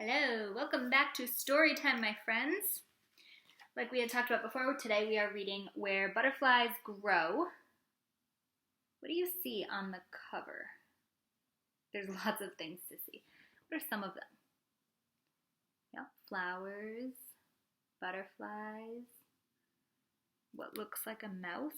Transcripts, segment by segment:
Hello, welcome back to story time, my friends. Like we had talked about before, today we are reading Where Butterflies Grow. What do you see on the cover? There's lots of things to see. What are some of them? Yeah, flowers, butterflies, what looks like a mouse.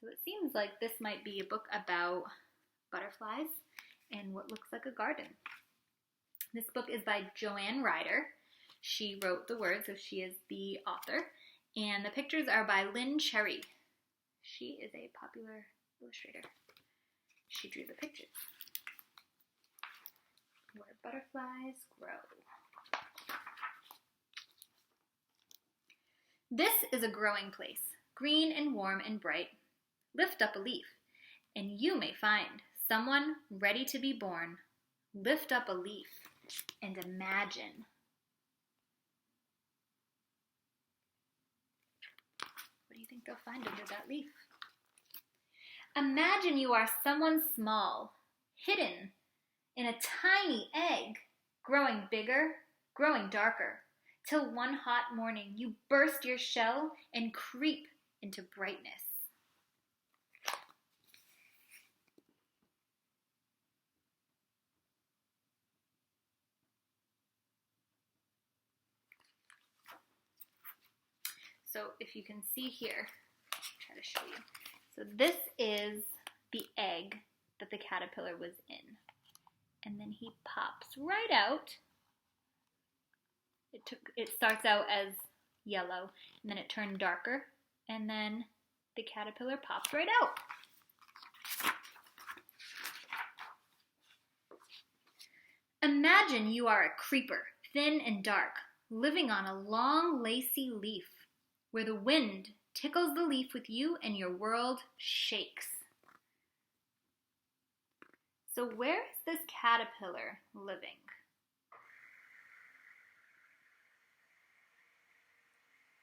So it seems like this might be a book about butterflies and what looks like a garden. This book is by Joanne Ryder. She wrote the words, so she is the author. And the pictures are by Lynn Cherry. She is a popular illustrator. She drew the pictures. Where Butterflies Grow. This is a growing place, green and warm and bright. Lift up a leaf, and you may find someone ready to be born. Lift up a leaf and imagine. What do you think they'll find under that leaf? Imagine you are someone small, hidden in a tiny egg, growing bigger, growing darker, till one hot morning you burst your shell and creep into brightness. So if you can see here, I'll try to show you. So this is the egg that the caterpillar was in. And then he pops right out. It starts out as yellow, and then it turned darker, and then the caterpillar pops right out. Imagine you are a creeper, thin and dark, living on a long, lacy leaf, where the wind tickles the leaf with you and your world shakes. So where is this caterpillar living?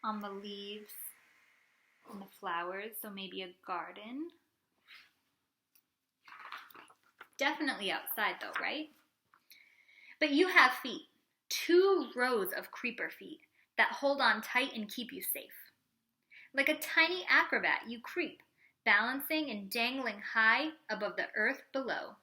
On the leaves, on the flowers, so maybe a garden. Definitely outside though, right? But you have feet, 2 rows of creeper feet that hold on tight and keep you safe. Like a tiny acrobat, you creep, balancing and dangling high above the earth below.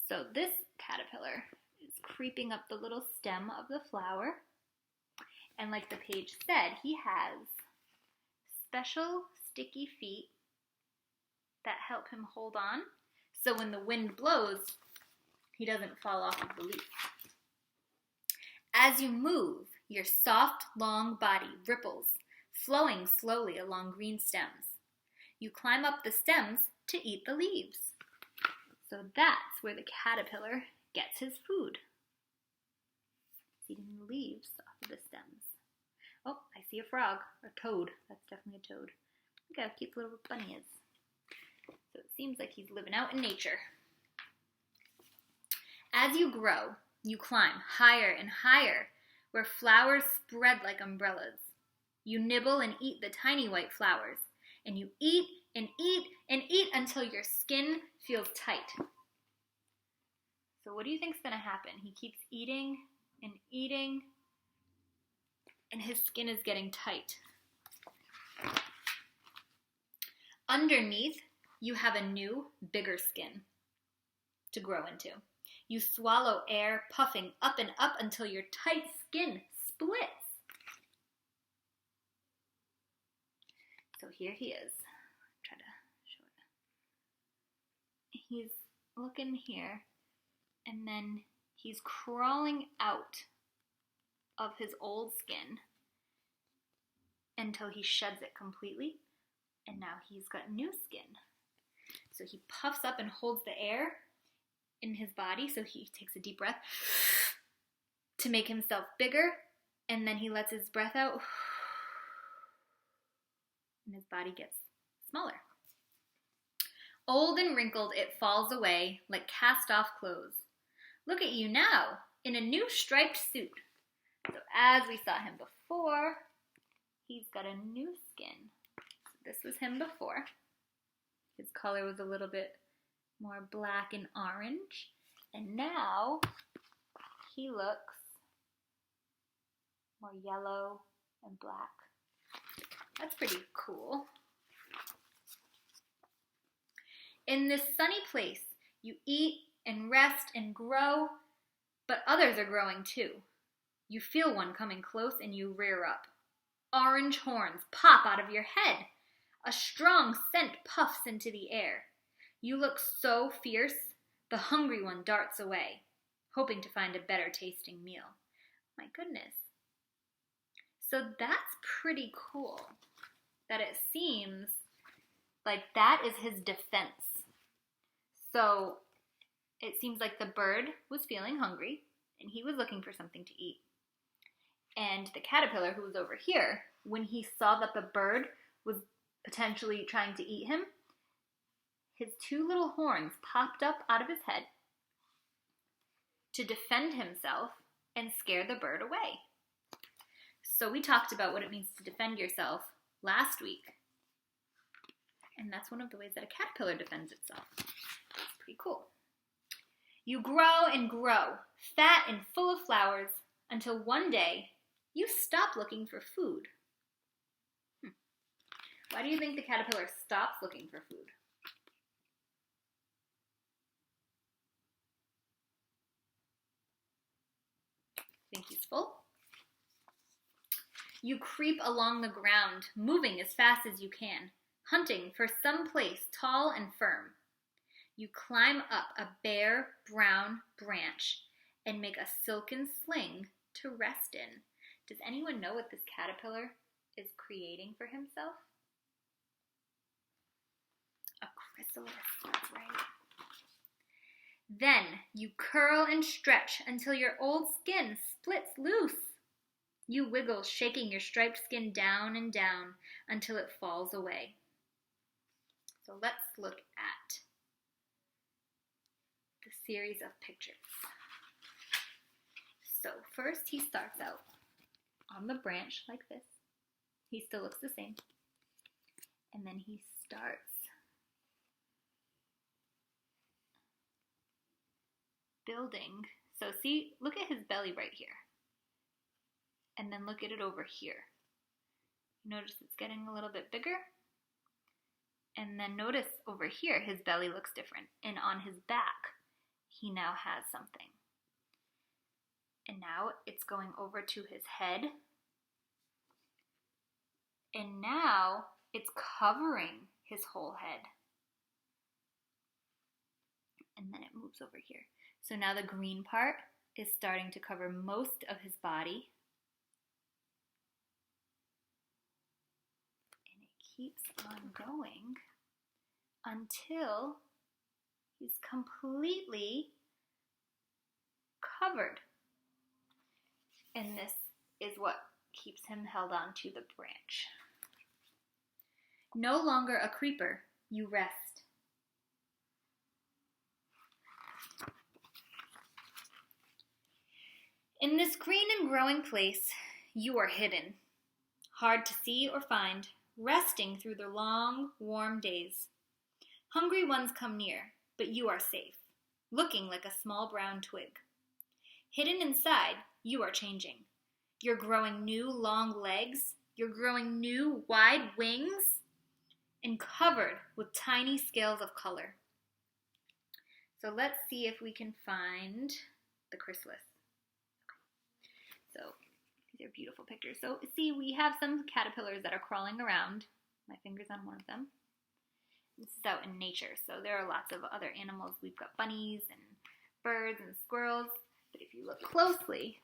So this caterpillar is creeping up the little stem of the flower. And like the page said, he has special sticky feet that help him hold on. So when the wind blows, he doesn't fall off of the leaf. As you move, your soft, long body ripples, flowing slowly along green stems. You climb up the stems to eat the leaves. So that's where the caterpillar gets his food. It's eating the leaves off of the stems. Oh, I see a frog, or toad. That's definitely a toad. Look how cute the little bunny is. So it seems like he's living out in nature. As you grow, you climb higher and higher, where flowers spread like umbrellas. You nibble and eat the tiny white flowers, and you eat and eat and eat until your skin feels tight. So what do you think is going to happen? He keeps eating and eating, and his skin is getting tight. Underneath, you have a new, bigger skin to grow into. You swallow air, puffing up and up until your tight skin splits. So here he is. Try to show it. He's looking here, and then he's crawling out of his old skin until he sheds it completely, and now he's got new skin. So he puffs up and holds the air in his body, so he takes a deep breath to make himself bigger, and then he lets his breath out, and his body gets smaller. Old and wrinkled, it falls away like cast-off clothes. Look at you now, in a new striped suit. So as we saw him before, he's got a new skin. So this was him before. His His color was a little bit more black and orange. And now he looks more yellow and black. That's pretty cool. In this sunny place, you eat and rest and grow, but others are growing too. You feel one coming close and you rear up. Orange horns pop out of your head. A strong scent puffs into the air. You look so fierce, the hungry one darts away, hoping to find a better tasting meal. My goodness. So that's pretty cool, that it seems like that is his defense. So it seems like the bird was feeling hungry and he was looking for something to eat. And the caterpillar, who was over here, when he saw that the bird was potentially trying to eat him, his two little horns popped up out of his head to defend himself and scare the bird away. So we talked about what it means to defend yourself last week. And that's one of the ways that a caterpillar defends itself. It's pretty cool. You grow and grow, fat and full of flowers, until one day you stop looking for food. Why do you think the caterpillar stops looking for food? Think he's full? You creep along the ground, moving as fast as you can, hunting for some place tall and firm. You climb up a bare, brown branch and make a silken sling to rest in. Does anyone know what this caterpillar is creating for himself? A chrysalis, that's right. Then you curl and stretch until your old skin splits loose. You wiggle, shaking your striped skin down and down until it falls away. So let's look at the series of pictures. So first he starts out on the branch like this. He still looks the same. And then he starts building. So see, look at his belly right here. And then look at it over here. Notice it's getting a little bit bigger. And then notice over here, his belly looks different. And on his back, he now has something. And now it's going over to his head. And now it's covering his whole head. And then it moves over here. So now the green part is starting to cover most of his body. And it keeps on going until he's completely covered. And this is what keeps him held on to the branch. No longer a creeper, you rest. In this green and growing place, you are hidden, hard to see or find, resting through the long, warm days. Hungry ones come near, but you are safe, looking like a small brown twig. Hidden inside, you are changing. You're growing new long legs, you're growing new wide wings, and covered with tiny scales of color. So let's see if we can find the chrysalis. So these are beautiful pictures. So see, we have some caterpillars that are crawling around. My finger's on one of them. This is out in nature, so there are lots of other animals. We've got bunnies and birds and squirrels. But if you look closely,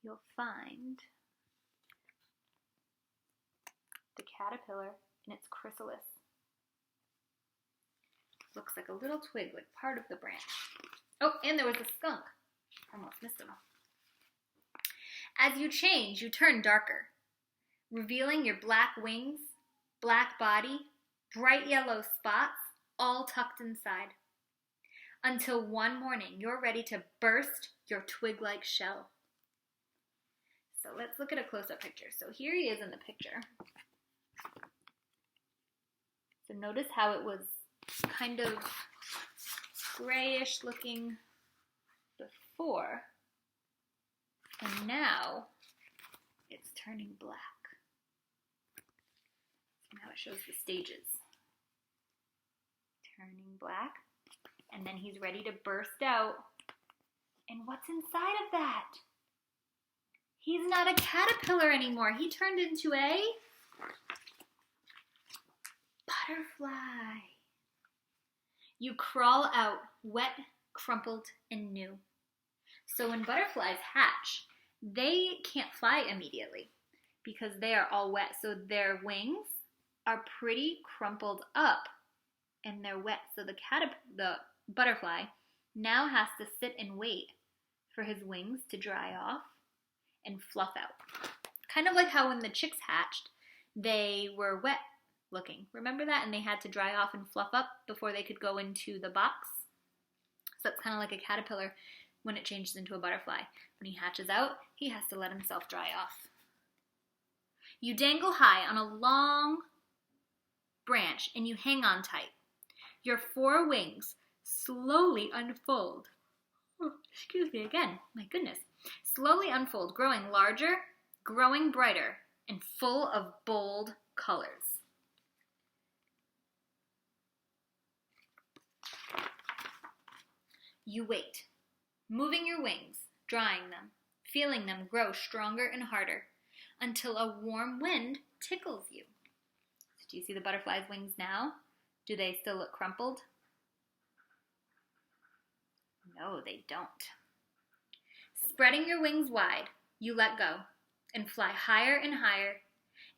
you'll find the caterpillar in its chrysalis. Looks like a little twig, like part of the branch. Oh, and there was a skunk. Almost missed him. As you change, you turn darker, revealing your black wings, black body, bright yellow spots, all tucked inside. Until one morning, you're ready to burst your twig-like shell. So let's look at a close-up picture. So here he is in the picture. So notice how it was kind of grayish looking before, and now it's turning black. So now it shows the stages. Turning black, and then he's ready to burst out. And what's inside of that? He's not a caterpillar anymore. He turned into a butterfly. You crawl out, wet, crumpled, and new. So when butterflies hatch, they can't fly immediately because they are all wet. So their wings are pretty crumpled up and they're wet. So the butterfly now has to sit and wait for his wings to dry off and fluff out. Kind of like how when the chicks hatched, they were wet looking. Remember that? And they had to dry off and fluff up before they could go into the box. So it's kind of like a caterpillar when it changes into a butterfly. When he hatches out, he has to let himself dry off. You dangle high on a long branch and you hang on tight. Your 4 wings slowly unfold. Oh, excuse me again. My goodness. Slowly unfold, growing larger, growing brighter, and full of bold colors. You wait, moving your wings, drying them, feeling them grow stronger and harder, until a warm wind tickles you. So do you see the butterfly's wings now? Do they still look crumpled? No, they don't. Spreading your wings wide, you let go and fly higher and higher,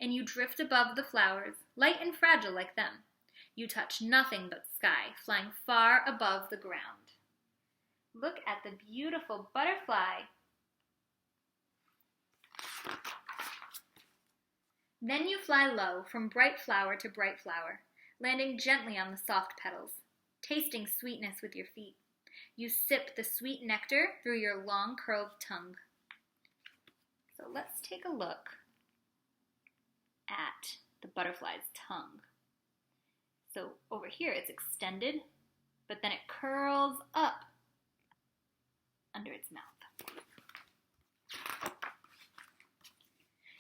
and you drift above the flowers, light and fragile like them. You touch nothing but sky, flying far above the ground. Look at the beautiful butterfly. Then you fly low from bright flower to bright flower, landing gently on the soft petals, tasting sweetness with your feet. You sip the sweet nectar through your long curved tongue. So let's take a look at the butterfly's tongue. So over here it's extended, but then it curls up under its mouth.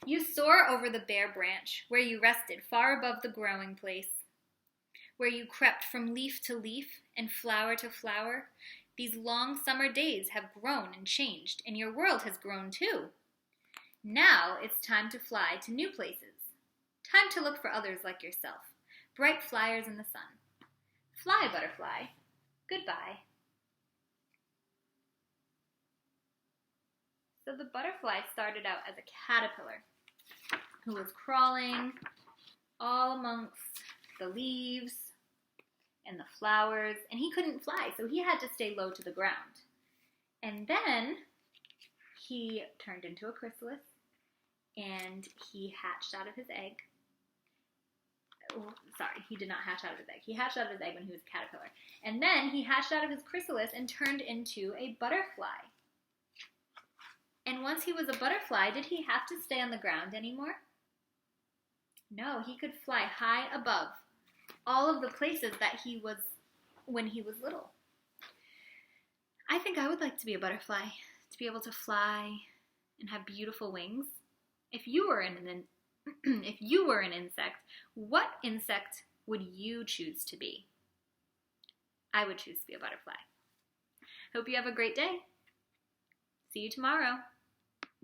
You soar over the bare branch where you rested far above the growing place, where you crept from leaf to leaf and flower to flower. These long summer days have grown and changed, and your world has grown too. Now it's time to fly to new places. Time to look for others like yourself, bright flyers in the sun. Fly, butterfly. Goodbye. So the butterfly started out as a caterpillar who was crawling all amongst the leaves and the flowers, and he couldn't fly, so he had to stay low to the ground. And then he turned into a chrysalis, and he hatched out of his egg. Oh, sorry, he did not hatch out of his egg. He hatched out of his egg when he was a caterpillar. And then he hatched out of his chrysalis and turned into a butterfly. And once he was a butterfly, did he have to stay on the ground anymore? No, he could fly high above all of the places that he was when he was little. I think I would like to be a butterfly, to be able to fly and have beautiful wings. If you were an insect, what insect would you choose to be? I would choose to be a butterfly. Hope you have a great day. See you tomorrow.